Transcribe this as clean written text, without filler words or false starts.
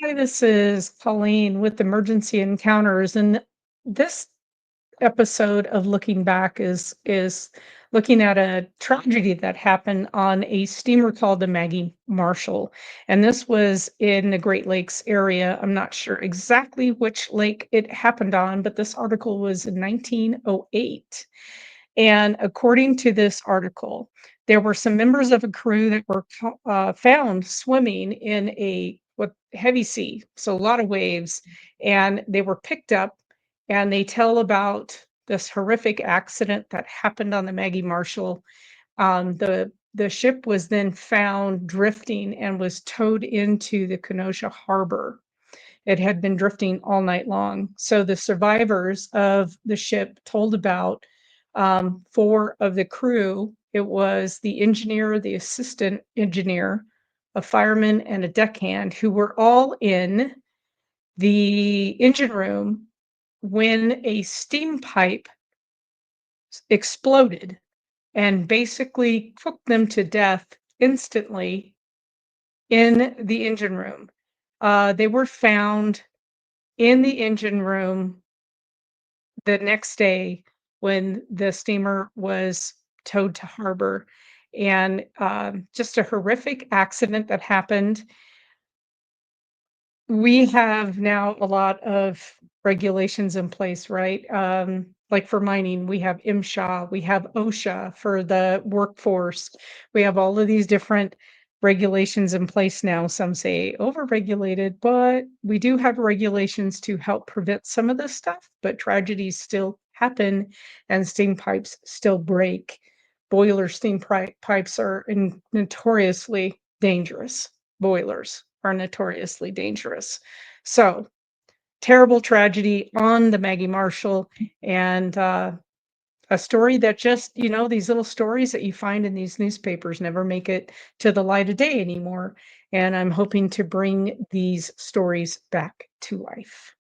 Hi, this is Colleen with Emergency Encounters, and this episode of Looking Back is looking at a tragedy that happened on a steamer called the Maggie Marshall, and this was in the Great Lakes area. I'm not sure exactly which lake it happened on, but this article was in 1908. And according to this article, there were some members of a crew that were found swimming in a what heavy sea, so a lot of waves, and they were picked up. And they tell about this horrific accident that happened on the Maggie Marshall. The ship was then found drifting and was towed into the Kenosha harbor. It had been drifting all night long. So the survivors of the ship told about four of the crew. It was the engineer, the assistant engineer, a fireman, and a deckhand who were all in the engine room when a steam pipe exploded and basically cooked them to death instantly in the engine room. They were found in the engine room the next day when the steamer was towed to harbor. And just a horrific accident that happened. We have now a lot of regulations in place, right? Like for mining, we have MSHA, we have OSHA for the workforce. We have all of these different regulations in place now. Some say overregulated, but we do have regulations to help prevent some of this stuff, but tragedies still happen and steam pipes still break. Boiler pipes are notoriously dangerous. Boilers are notoriously dangerous. So, terrible tragedy on the Maggie Marshall, and a story that just, these little stories that you find in these newspapers never make it to the light of day anymore. And I'm hoping to bring these stories back to life.